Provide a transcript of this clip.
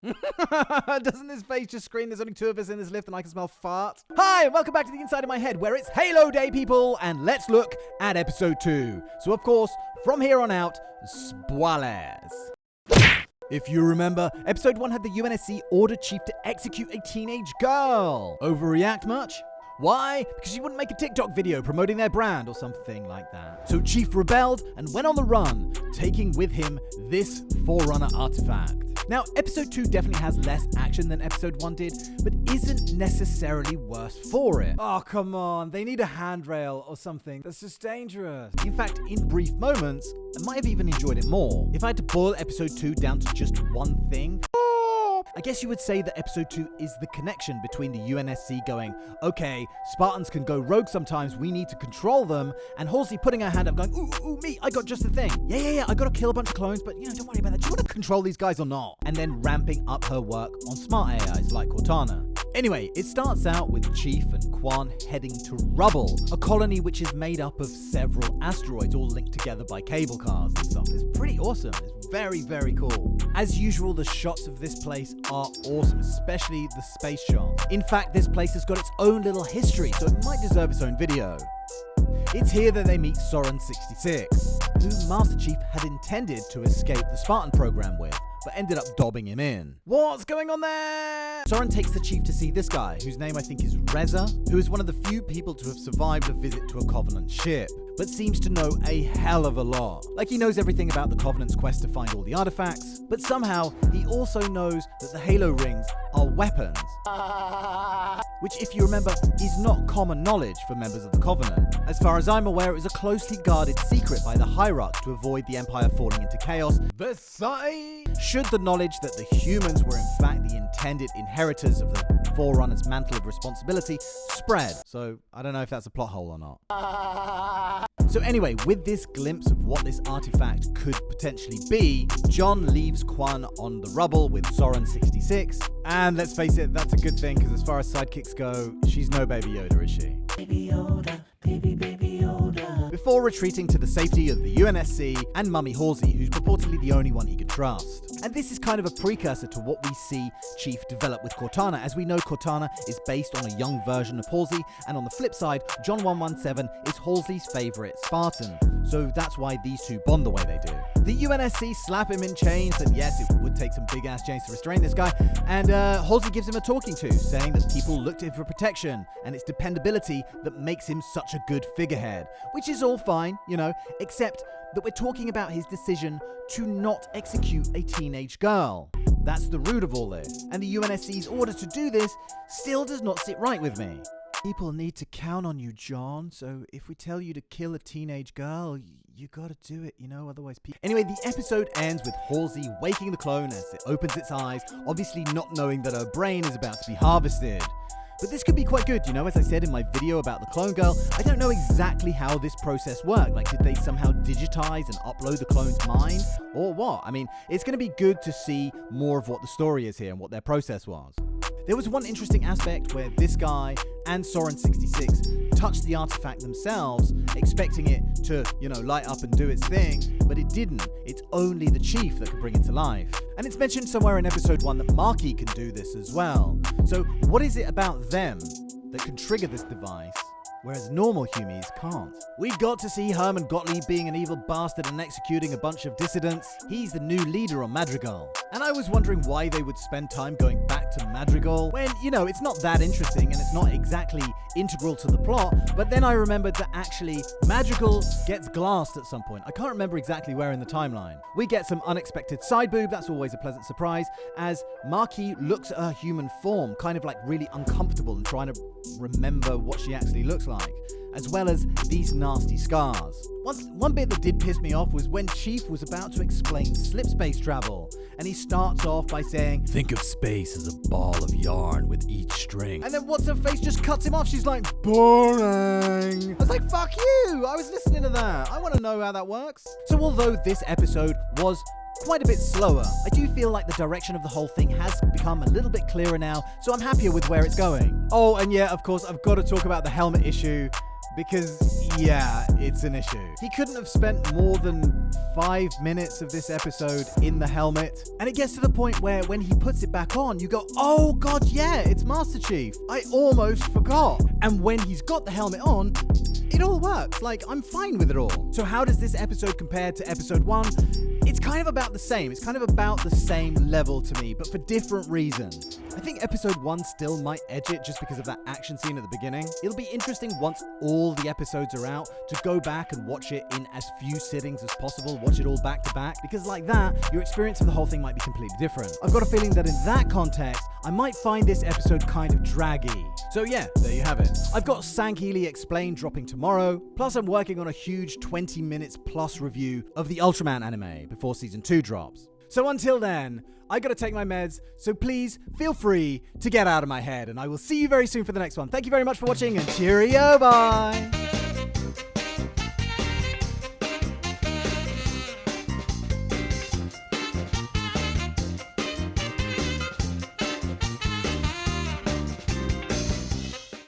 Doesn't this face just scream there's only two of us in this lift and I can smell fart? Hi, and welcome back to the inside of my head where it's Halo Day, people, and let's look at episode 2. So, of course, from here on out, spoilers. If you remember, episode 1 had the UNSC order Chief to execute a teenage girl. Overreact much? Why? Because she wouldn't make a TikTok video promoting their brand or something like that. So Chief rebelled and went on the run, taking with him this Forerunner artifact. Now, episode 2 definitely has less action than episode 1 did, but isn't necessarily worse for it. Oh, come on. They need a handrail or something. That's just dangerous. In fact, in brief moments, I might have even enjoyed it more. If I had to boil episode 2 down to just one thing, I guess you would say that episode 2 is the connection between the UNSC going, okay, Spartans can go rogue sometimes, we need to control them, and Halsey putting her hand up going, ooh, me, I got just the thing. Yeah, I gotta kill a bunch of clones, but don't worry about that. Do you want to control these guys or not? And then ramping up her work on smart AIs like Cortana. Anyway, it starts out with Chief and Quan heading to Rubble, a colony which is made up of several asteroids all linked together by cable cars and stuff. It's pretty awesome. It's very, very cool. As usual, the shots of this place are awesome, especially the space shots. In fact, this place has got its own little history, so it might deserve its own video. It's here that they meet Soren 66, who Master Chief had intended to escape the Spartan program with, but ended up dobbing him in. What's going on there? Soren takes the Chief to see this guy, whose name I think is Reza, who is one of the few people to have survived a visit to a Covenant ship, but seems to know a hell of a lot. Like he knows everything about the Covenant's quest to find all the artifacts, but somehow he also knows that the Halo rings are weapons. Which, if you remember, is not common knowledge for members of the Covenant. As far as I'm aware, it was a closely guarded secret by the Hierarchs to avoid the Empire falling into chaos. Besides, should the knowledge that the humans were in fact the intended inheritors of the Forerunner's mantle of responsibility spread. So, I don't know if that's a plot hole or not. So anyway, with this glimpse of what this artifact could potentially be, John leaves Quan on the rubble with Soren 66. And let's face it, that's a good thing, because as far as sidekicks go, she's no Baby Yoda, is she? Baby Yoda, baby Yoda. Before retreating to the safety of the UNSC and Mummy Halsey, who's purportedly the only one he can trust. And this is kind of a precursor to what we see Chief develop with Cortana, as we know Cortana is based on a young version of Halsey, and on the flip side, John 117 is Halsey's favourite Spartan. So that's why these two bond the way they do. The UNSC slap him in chains, and yes, it would take some big-ass chains to restrain this guy, and Halsey gives him a talking to, saying that people look to him for protection, and it's dependability that makes him such a good figurehead, which is all fine, except that we're talking about his decision to not execute a teenage girl. That's the root of all this, and the UNSC's order to do this still does not sit right with me. People need to count on you, John, so if we tell you to kill a teenage girl, you gotta do it, otherwise people... Anyway, the episode ends with Halsey waking the clone as it opens its eyes, obviously not knowing that her brain is about to be harvested. But this could be quite good, as I said in my video about the clone girl, I don't know exactly how this process worked. Like, did they somehow digitize and upload the clone's mind? Or what? I mean, it's going to be good to see more of what the story is here and what their process was. There was one interesting aspect where this guy and Soren 66 touched the artifact themselves, expecting it to, light up and do its thing, but it didn't. It's only the Chief that could bring it to life. And it's mentioned somewhere in episode 1 that Makee can do this as well. So what is it about them that can trigger this device, whereas normal humies can't? We got to see Herman Gottlieb being an evil bastard and executing a bunch of dissidents. He's the new leader on Madrigal. And I was wondering why they would spend time going back to Madrigal when, it's not that interesting and it's not exactly integral to the plot. But then I remembered that actually Madrigal gets glassed at some point. I can't remember exactly where in the timeline. We get some unexpected side boob, that's always a pleasant surprise, as Makee looks at her human form, kind of like really uncomfortable and trying to remember what she actually looks like, as well as these nasty scars. One bit that did piss me off was when Chief was about to explain slip space travel, and he starts off by saying, "Think of space as a ball of yarn with each string." And then what's-her-face just cuts him off. She's like, boring. I was like, fuck you! I was listening to that. I want to know how that works. So although this episode was quite a bit slower, I do feel like the direction of the whole thing has become a little bit clearer now, so I'm happier with where it's going. Oh, and yeah, of course, I've got to talk about the helmet issue. because, yeah, it's an issue. He couldn't have spent more than 5 minutes of this episode in the helmet, and it gets to the point where when he puts it back on, you go, oh god, yeah, it's Master Chief. I almost forgot. And when he's got the helmet on, it all works. Like, I'm fine with it all. So how does this episode compare to episode 1? It's kind of about the same. It's kind of about the same level to me, but for different reasons. I think episode 1 still might edge it just because of that action scene at the beginning. It'll be interesting once all the episodes are out to go back and watch it in as few sittings as possible, watch it all back to back, because like that, your experience of the whole thing might be completely different. I've got a feeling that in that context, I might find this episode kind of draggy. So yeah, there you have it. I've got Sank Healy Explained dropping tomorrow, plus I'm working on a huge 20 minutes plus review of the Ultraman anime before season 2 drops. So until then, I gotta take my meds, so please feel free to get out of my head, and I will see you very soon for the next one. Thank you very much for watching, and cheerio, bye!